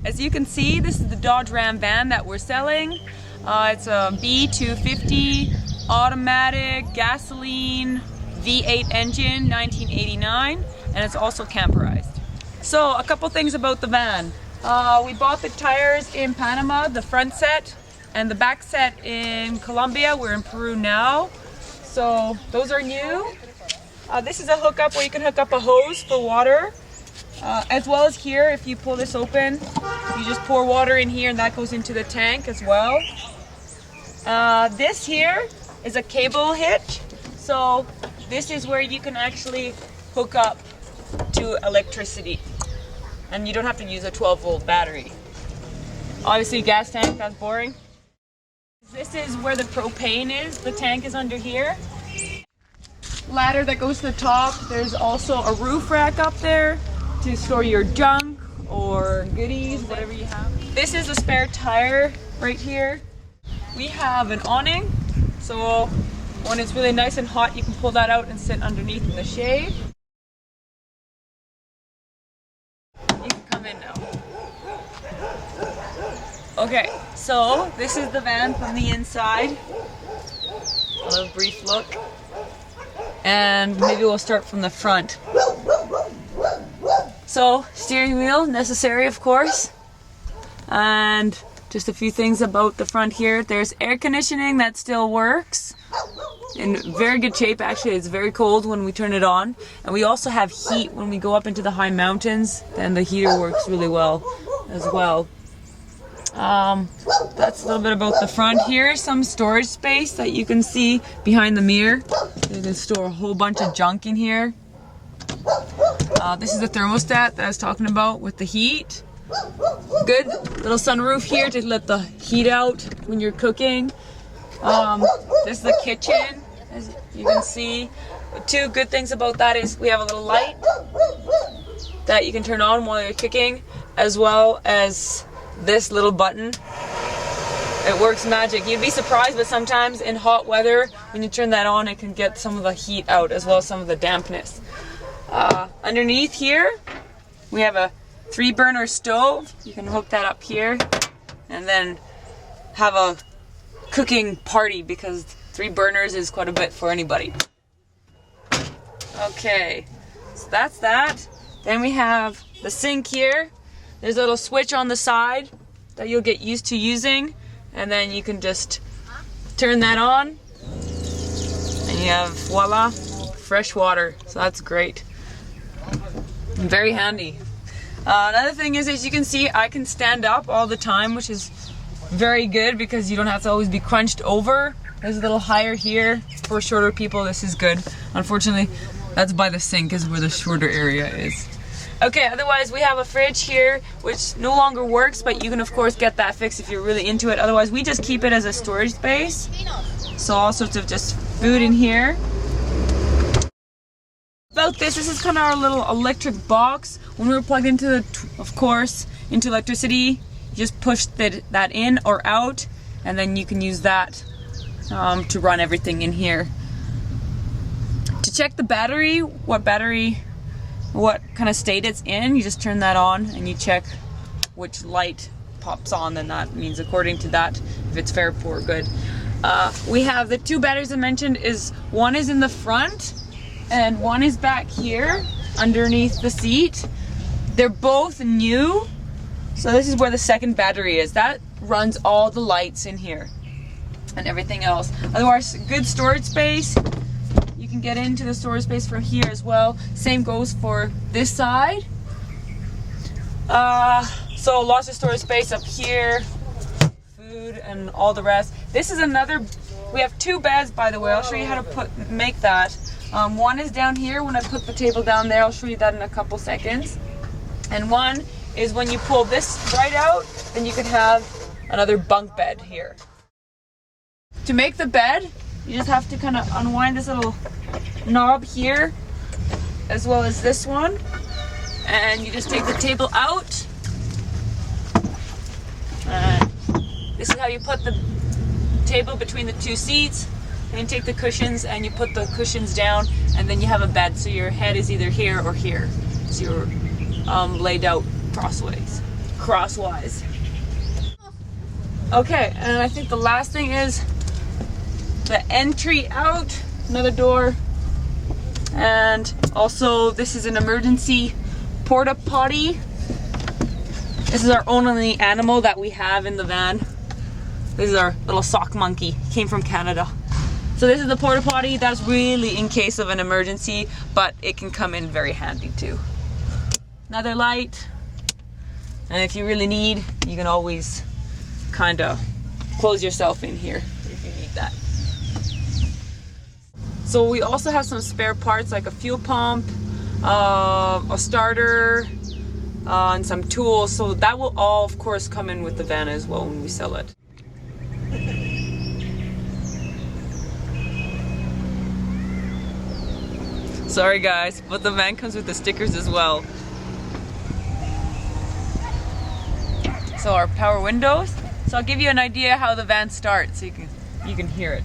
As you can see, this is the Dodge Ram van that we're selling. It's a B250 automatic gasoline V8 engine, 1989, and it's also camperized. So a couple things about the van. We bought the tires in Panama, the front set, and the back set in Colombia. We're in Peru now. So those are new. This is a hookup where you can hook up a hose for water. As well as here, if you pull this open, you just pour water in here and that goes into the tank as well. This here is a cable hitch. So this is where you can actually hook up to electricity. And you don't have to use a 12-volt battery. Obviously gas tank, that's boring. This is where the propane is. The tank is under here. Ladder that goes to the top. There's also a roof rack up there to store your junk or goodies, whatever you have. This is a spare tire right here. We have an awning, so when it's really nice and hot, you can pull that out and sit underneath in the shade. You can come in now. Okay, so this is the van from the inside. A little brief look. And maybe we'll start from the front. So, steering wheel, necessary of course. And just a few things about the front here. There's air conditioning that still works. In very good shape, actually. It's very cold when we turn it on. And we also have heat when we go up into the high mountains. Then the heater works really well as well. That's a little bit about the front here. Some storage space that you can see behind the mirror. You can store a whole bunch of junk in here. This is the thermostat that I was talking about with the heat. Good little sunroof here to let the heat out when you're cooking. This is the kitchen, as you can see. The two good things about that is we have a little light that you can turn on while you're cooking, as well as this little button. It works magic. You'd be surprised, but sometimes in hot weather, when you turn that on, it can get some of the heat out as well as some of the dampness. Underneath here, we have a 3-burner stove. You can hook that up here and then have a cooking party because 3 burners is quite a bit for anybody. Okay, so that's that. Then we have the sink here. There's a little switch on the side that you'll get used to using, and then you can just turn that on and you have, voila, fresh water. So that's great. Very handy. Another thing is, as you can see, I can stand up all the time, which is very good because you don't have to always be crunched over. There's a little higher here. For shorter people, this is good. Unfortunately, that's by the sink is where the shorter area is. Okay, otherwise we have a fridge here, which no longer works, but you can of course get that fixed if you're really into it. Otherwise, we just keep it as a storage space. So all sorts of just food in here. About this is kind of our little electric box. When we're plugged into, of course, into electricity, you just push that in or out, and then you can use that to run everything in here. To check the battery, what kind of state it's in, you just turn that on and you check which light pops on, and that means according to that if it's fair, poor, good. We have the 2 batteries I mentioned. One is in the front and one is back here underneath the seat. They're both new, so this is where the second battery is. That runs all the lights in here and everything else. Otherwise, good storage space. You can get into the storage space from here as well. Same goes for this side. So lots of storage space up here, food and all the rest. This is another, we have 2 beds, by the way. I'll show you how to make that. One is down here when I put the table down there. I'll show you that in a couple seconds. And one is when you pull this right out, then you can have another bunk bed here. To make the bed, you just have to kind of unwind this little knob here, as well as this one. And you just take the table out. And this is how you put the table between the 2 seats. And you take the cushions and you put the cushions down, and then you have a bed, so your head is either here or here. So you're laid out crossways. crosswise. Okay, and I think the last thing is the entry out, another door. And also this is an emergency porta potty. This is our only animal that we have in the van. This is our little sock monkey. He came from Canada. So this is the porta potty. That's really in case of an emergency, but it can come in very handy too. Another light. And if you really need, you can always kind of close yourself in here if you need that. So we also have some spare parts like a fuel pump, a starter, and some tools. So that will all, of course, come in with the van as well when we sell it. Sorry guys, but the van comes with the stickers as well. So our power windows. So I'll give you an idea how the van starts so you can hear it.